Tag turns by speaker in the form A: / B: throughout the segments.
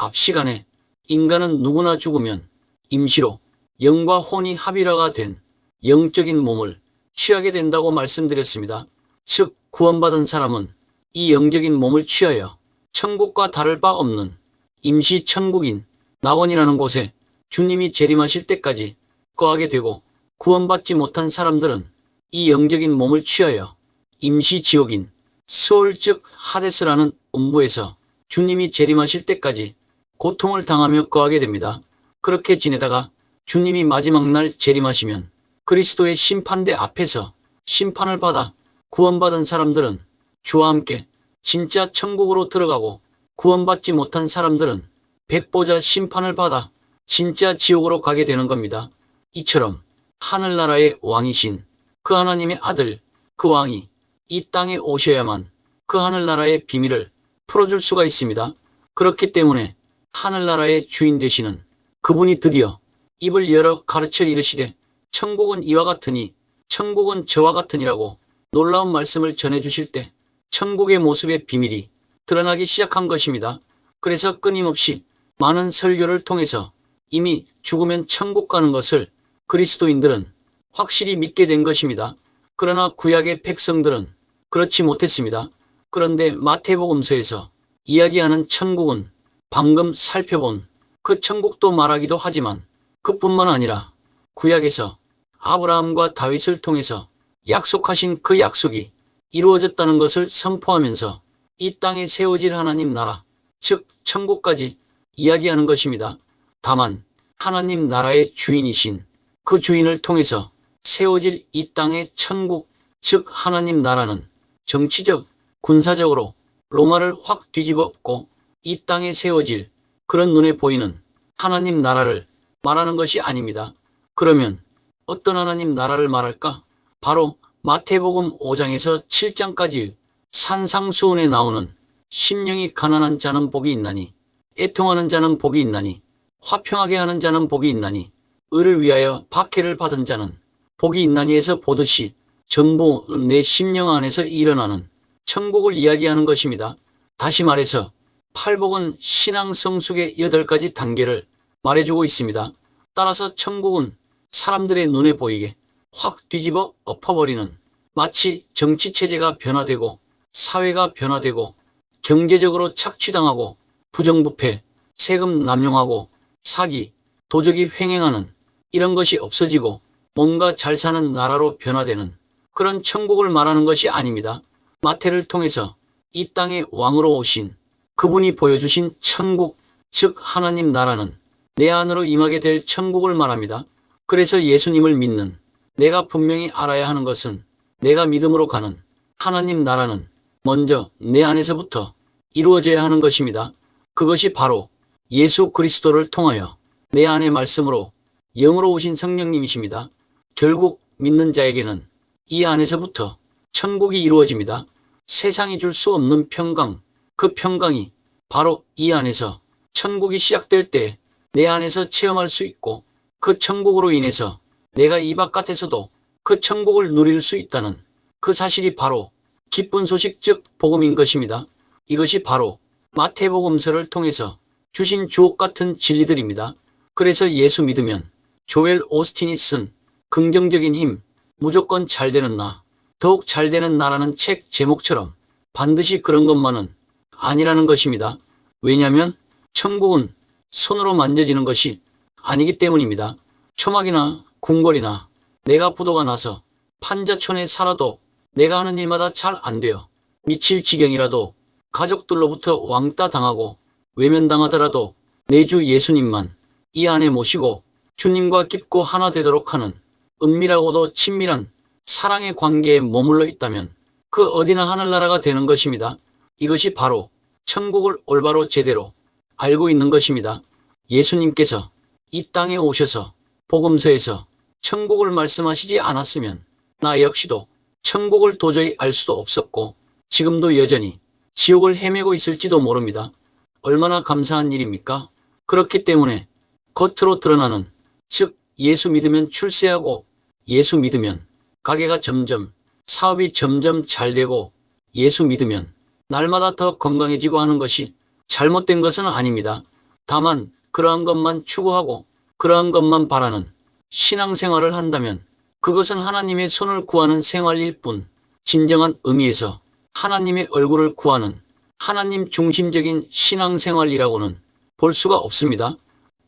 A: 앞 시간에 인간은 누구나 죽으면 임시로 영과 혼이 합일화가 된 영적인 몸을 취하게 된다고 말씀드렸습니다. 즉 구원받은 사람은 이 영적인 몸을 취하여 천국과 다를 바 없는 임시 천국인 낙원이라는 곳에 주님이 재림하실 때까지 거하게 되고, 구원받지 못한 사람들은 이 영적인 몸을 취하여 임시 지옥인 스올 즉 하데스라는 음부에서 주님이 재림하실 때까지 고통을 당하며 거하게 됩니다. 그렇게 지내다가 주님이 마지막 날 재림하시면 그리스도의 심판대 앞에서 심판을 받아 구원받은 사람들은 주와 함께 진짜 천국으로 들어가고, 구원받지 못한 사람들은 백보자 심판을 받아 진짜 지옥으로 가게 되는 겁니다. 이처럼 하늘나라의 왕이신 그 하나님의 아들, 그 왕이 이 땅에 오셔야만 그 하늘나라의 비밀을 풀어줄 수가 있습니다. 그렇기 때문에 하늘나라의 주인 되시는 그분이 드디어 입을 열어 가르쳐 이르시되 천국은 이와 같으니 천국은 저와 같으니라고 놀라운 말씀을 전해주실 때 천국의 모습의 비밀이 드러나기 시작한 것입니다. 그래서 끊임없이 많은 설교를 통해서 이미 죽으면 천국 가는 것을 그리스도인들은 확실히 믿게 된 것입니다. 그러나 구약의 백성들은 그렇지 못했습니다. 그런데 마태복음서에서 이야기하는 천국은 방금 살펴본 그 천국도 말하기도 하지만, 그뿐만 아니라 구약에서 아브라함과 다윗을 통해서 약속하신 그 약속이 이루어졌다는 것을 선포하면서 이 땅에 세워질 하나님 나라, 즉 천국까지 이야기하는 것입니다. 다만 하나님 나라의 주인이신 그 주인을 통해서 세워질 이 땅의 천국, 즉 하나님 나라는 정치적, 군사적으로 로마를 확 뒤집어 엎고 이 땅에 세워질 그런 눈에 보이는 하나님 나라를 말하는 것이 아닙니다. 그러면 어떤 하나님 나라를 말할까? 바로 마태복음 5장에서 7장까지 산상수훈에 나오는 심령이 가난한 자는 복이 있나니, 애통하는 자는 복이 있나니, 화평하게 하는 자는 복이 있나니, 의를 위하여 박해를 받은 자는 복이 있나니에서 보듯이 전부 내 심령 안에서 일어나는 천국을 이야기하는 것입니다. 다시 말해서 팔복은 신앙 성숙의 8가지 단계를 말해주고 있습니다. 따라서 천국은 사람들의 눈에 보이게 확 뒤집어 엎어버리는, 마치 정치체제가 변화되고 사회가 변화되고 경제적으로 착취당하고 부정부패, 세금 남용하고 사기, 도적이 횡행하는 이런 것이 없어지고 뭔가 잘 사는 나라로 변화되는 그런 천국을 말하는 것이 아닙니다. 마태를 통해서 이 땅에 왕으로 오신 그분이 보여주신 천국, 즉 하나님 나라는 내 안으로 임하게 될 천국을 말합니다. 그래서 예수님을 믿는 내가 분명히 알아야 하는 것은, 내가 믿음으로 가는 하나님 나라는 먼저 내 안에서부터 이루어져야 하는 것입니다. 그것이 바로 예수 그리스도를 통하여 내 안의 말씀으로 영으로 오신 성령님이십니다. 결국 믿는 자에게는 이 안에서부터 천국이 이루어집니다. 세상이 줄 수 없는 평강, 그 평강이 바로 이 안에서 천국이 시작될 때 내 안에서 체험할 수 있고, 그 천국으로 인해서 내가 이 바깥에서도 그 천국을 누릴 수 있다는 그 사실이 바로 기쁜 소식, 즉 복음인 것입니다. 이것이 바로 마태복음서를 통해서 주신 주옥 같은 진리들입니다. 그래서 예수 믿으면 조엘 오스틴이 쓴 긍정적인 힘, 무조건 잘되는 나, 더욱 잘되는 나라는 책 제목처럼 반드시 그런 것만은 아니라는 것입니다. 왜냐하면 천국은 손으로 만져지는 것이 아니기 때문입니다. 초막이나 궁궐이나 내가 부도가 나서 판자촌에 살아도 내가 하는 일마다 잘 안 되어 미칠 지경이라도, 가족들로부터 왕따 당하고 외면당하더라도 내 주 예수님만 이 안에 모시고 주님과 깊고 하나 되도록 하는 은밀하고도 친밀한 사랑의 관계에 머물러 있다면 그 어디나 하늘나라가 되는 것입니다. 이것이 바로 천국을 올바로 제대로 알고 있는 것입니다. 예수님께서 이 땅에 오셔서 복음서에서 천국을 말씀하시지 않았으면 나 역시도 천국을 도저히 알 수도 없었고 지금도 여전히 지옥을 헤매고 있을지도 모릅니다. 얼마나 감사한 일입니까? 그렇기 때문에 겉으로 드러나는, 즉 예수 믿으면 출세하고 예수 믿으면 가게가 점점, 사업이 점점 잘 되고 예수 믿으면 날마다 더 건강해지고 하는 것이 잘못된 것은 아닙니다. 다만 그러한 것만 추구하고 그러한 것만 바라는 신앙생활을 한다면 그것은 하나님의 손을 구하는 생활일 뿐 진정한 의미에서 하나님의 얼굴을 구하는 하나님 중심적인 신앙생활이라고는 볼 수가 없습니다.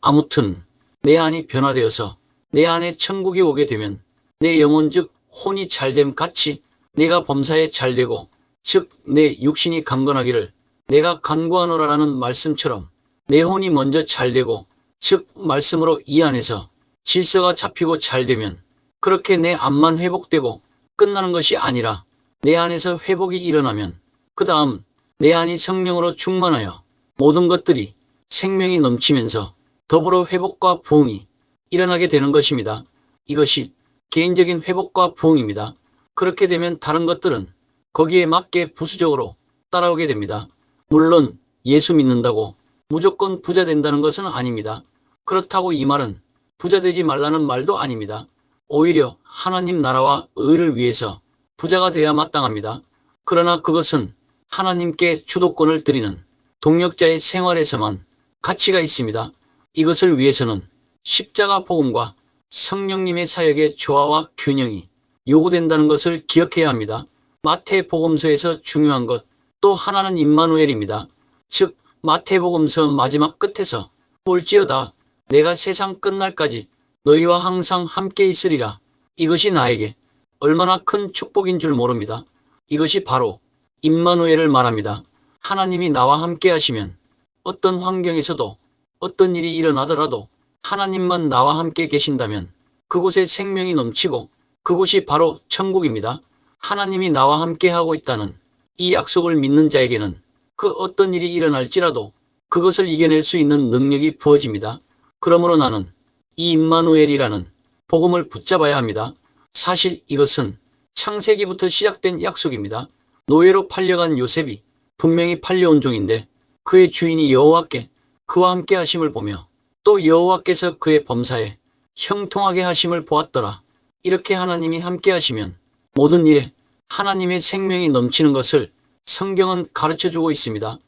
A: 아무튼 내 안이 변화되어서 내 안에 천국이 오게 되면 내 영혼 즉 혼이 잘됨 같이 내가 범사에 잘되고 즉 내 육신이 강건하기를 내가 간구하노라라는 말씀처럼 내 혼이 먼저 잘되고 즉 말씀으로 이 안에서 질서가 잡히고 잘되면 그렇게 내 안만 회복되고 끝나는 것이 아니라 내 안에서 회복이 일어나면 그 다음 내 안이 성령으로 충만하여 모든 것들이 생명이 넘치면서 더불어 회복과 부흥이 일어나게 되는 것입니다. 이것이 개인적인 회복과 부흥입니다. 그렇게 되면 다른 것들은 거기에 맞게 부수적으로 따라오게 됩니다. 물론 예수 믿는다고 무조건 부자 된다는 것은 아닙니다. 그렇다고 이 말은 부자 되지 말라는 말도 아닙니다. 오히려 하나님 나라와 의를 위해서 부자가 되어야 마땅합니다. 그러나 그것은 하나님께 주도권을 드리는 동력자의 생활에서만 가치가 있습니다. 이것을 위해서는 십자가 복음과 성령님의 사역의 조화와 균형이 요구된다는 것을 기억해야 합니다. 마태복음서에서 중요한 것 또 하나는 임마누엘입니다. 즉 마태복음서 마지막 끝에서 볼지어다 내가 세상 끝날까지 너희와 항상 함께 있으리라. 이것이 나에게 얼마나 큰 축복인 줄 모릅니다. 이것이 바로 임마누엘을 말합니다. 하나님이 나와 함께 하시면 어떤 환경에서도 어떤 일이 일어나더라도 하나님만 나와 함께 계신다면 그곳에 생명이 넘치고 그곳이 바로 천국입니다. 하나님이 나와 함께 하고 있다는 이 약속을 믿는 자에게는 그 어떤 일이 일어날지라도 그것을 이겨낼 수 있는 능력이 부어집니다. 그러므로 나는 이 임마누엘이라는 복음을 붙잡아야 합니다. 사실 이것은 창세기부터 시작된 약속입니다. 노예로 팔려간 요셉이 분명히 팔려온 종인데 그의 주인이 여호와께 그와 함께 하심을 보며 또 여호와께서 그의 범사에 형통하게 하심을 보았더라. 이렇게 하나님이 함께 하시면 모든 일에 하나님의 생명이 넘치는 것을 성경은 가르쳐주고 있습니다.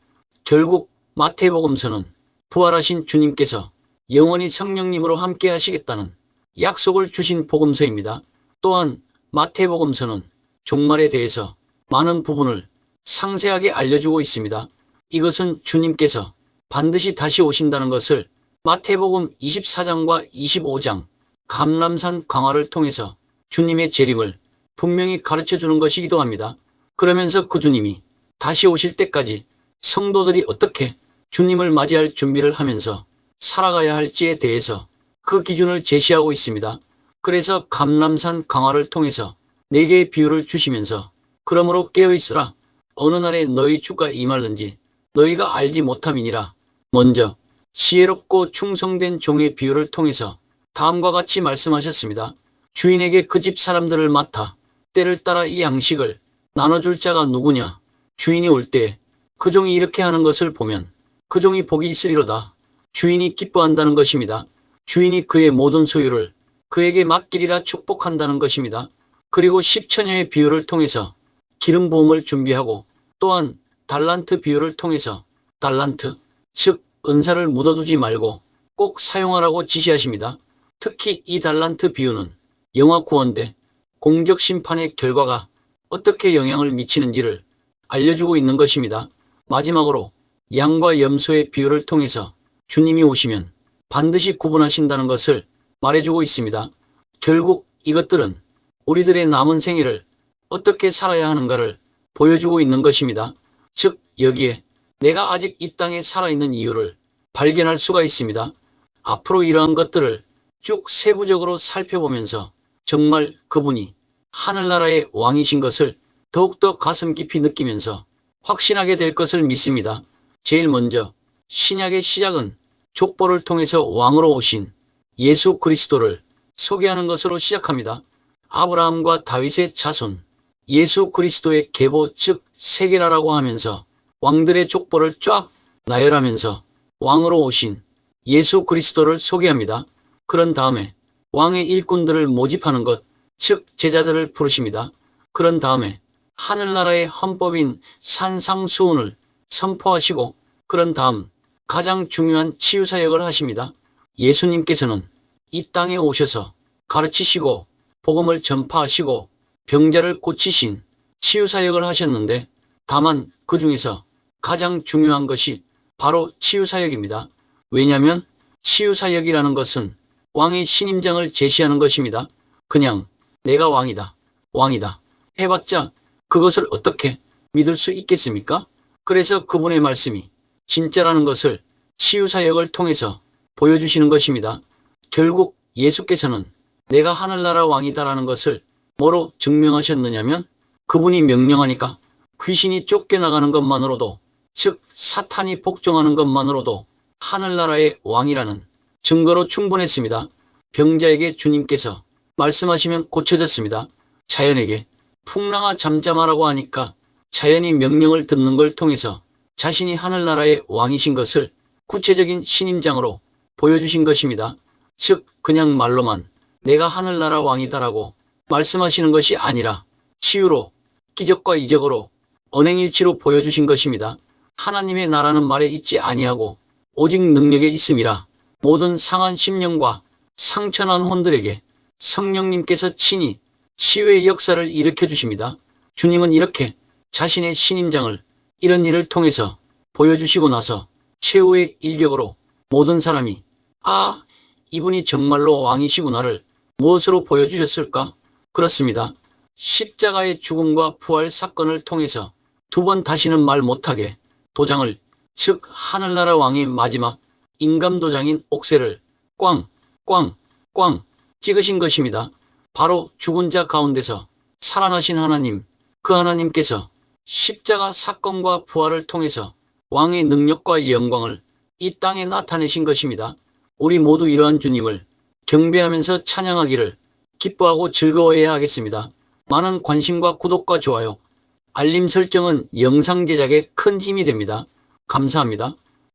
A: 결국 마태복음서는 부활하신 주님께서 영원히 성령님으로 함께 하시겠다는 약속을 주신 복음서입니다. 또한 마태복음서는 종말에 대해서 많은 부분을 상세하게 알려주고 있습니다. 이것은 주님께서 반드시 다시 오신다는 것을 마태복음 24장과 25장 감람산 강화를 통해서 주님의 재림을 분명히 가르쳐주는 것이기도 합니다. 그러면서 그 주님이 다시 오실 때까지 성도들이 어떻게 주님을 맞이할 준비를 하면서 살아가야 할지에 대해서 그 기준을 제시하고 있습니다. 그래서 감람산 강화를 통해서 4개의 비유를 주시면서 그러므로 깨어있으라 어느 날에 너희 주가 임할는지 너희가 알지 못함이니라. 먼저 지혜롭고 충성된 종의 비유를 통해서 다음과 같이 말씀하셨습니다. 주인에게 그 집 사람들을 맡아 때를 따라 이 양식을 나눠줄 자가 누구냐. 주인이 올 때 그 종이 이렇게 하는 것을 보면 그 종이 복이 있으리로다. 주인이 기뻐한다는 것입니다. 주인이 그의 모든 소유를 그에게 맡기리라 축복한다는 것입니다. 그리고 10처녀의 비유를 통해서 기름 부음을 준비하고 또한 달란트 비유를 통해서 달란트, 즉 은사를 묻어두지 말고 꼭 사용하라고 지시하십니다. 특히 이 달란트 비유는 영화 구원대 공적 심판의 결과가 어떻게 영향을 미치는지를 알려주고 있는 것입니다. 마지막으로 양과 염소의 비유를 통해서 주님이 오시면 반드시 구분하신다는 것을 말해주고 있습니다. 결국 이것들은 우리들의 남은 생애를 어떻게 살아야 하는가를 보여주고 있는 것입니다. 즉 여기에 내가 아직 이 땅에 살아있는 이유를 발견할 수가 있습니다. 앞으로 이러한 것들을 쭉 세부적으로 살펴보면서 정말 그분이 하늘나라의 왕이신 것을 더욱더 가슴 깊이 느끼면서 확신하게 될 것을 믿습니다. 제일 먼저 신약의 시작은 족보를 통해서 왕으로 오신 예수 그리스도를 소개하는 것으로 시작합니다. 아브라함과 다윗의 자손, 예수 그리스도의 계보 즉 세계라라고 하면서 왕들의 족보를 쫙 나열하면서 왕으로 오신 예수 그리스도를 소개합니다. 그런 다음에 왕의 일꾼들을 모집하는 것, 즉 제자들을 부르십니다. 그런 다음에 하늘나라의 헌법인 산상수훈을 선포하시고 그런 다음 가장 중요한 치유사역을 하십니다. 예수님께서는 이 땅에 오셔서 가르치시고 복음을 전파하시고 병자를 고치신 치유사역을 하셨는데 다만 그 중에서 가장 중요한 것이 바로 치유사역입니다. 왜냐하면 치유사역이라는 것은 왕의 신임장을 제시하는 것입니다. 그냥 내가 왕이다, 왕이다 해봤자 그것을 어떻게 믿을 수 있겠습니까? 그래서 그분의 말씀이 진짜라는 것을 치유사역을 통해서 보여주시는 것입니다. 결국 예수께서는 내가 하늘나라 왕이다라는 것을 뭐로 증명하셨느냐면 그분이 명령하니까 귀신이 쫓겨나가는 것만으로도, 즉 사탄이 복종하는 것만으로도 하늘나라의 왕이라는 증거로 충분했습니다. 병자에게 주님께서 말씀하시면 고쳐졌습니다. 자연에게 풍랑아 잠잠하라고 하니까 자연이 명령을 듣는 걸 통해서 자신이 하늘나라의 왕이신 것을 구체적인 신임장으로 보여주신 것입니다. 즉 그냥 말로만 내가 하늘나라 왕이다라고 말씀하시는 것이 아니라 치유로, 기적과 이적으로, 언행일치로 보여주신 것입니다. 하나님의 나라는 말에 있지 아니하고 오직 능력에 있음이라. 모든 상한 심령과 상처난 혼들에게 성령님께서 친히 치유의 역사를 일으켜 주십니다. 주님은 이렇게 자신의 신임장을 이런 일을 통해서 보여주시고 나서 최후의 일격으로 모든 사람이 아, 이분이 정말로 왕이시구나를 무엇으로 보여주셨을까? 그렇습니다. 십자가의 죽음과 부활 사건을 통해서 두 번 다시는 말 못하게 도장을, 즉 하늘나라 왕의 마지막 인감도장인 옥새를 꽝 찍으신 것입니다. 바로 죽은 자 가운데서 살아나신 하나님, 그 하나님께서 십자가 사건과 부활을 통해서 왕의 능력과 영광을 이 땅에 나타내신 것입니다. 우리 모두 이러한 주님을 경배하면서 찬양하기를 기뻐하고 즐거워해야 하겠습니다. 많은 관심과 구독과 좋아요, 알림 설정은 영상 제작에 큰 힘이 됩니다. 감사합니다.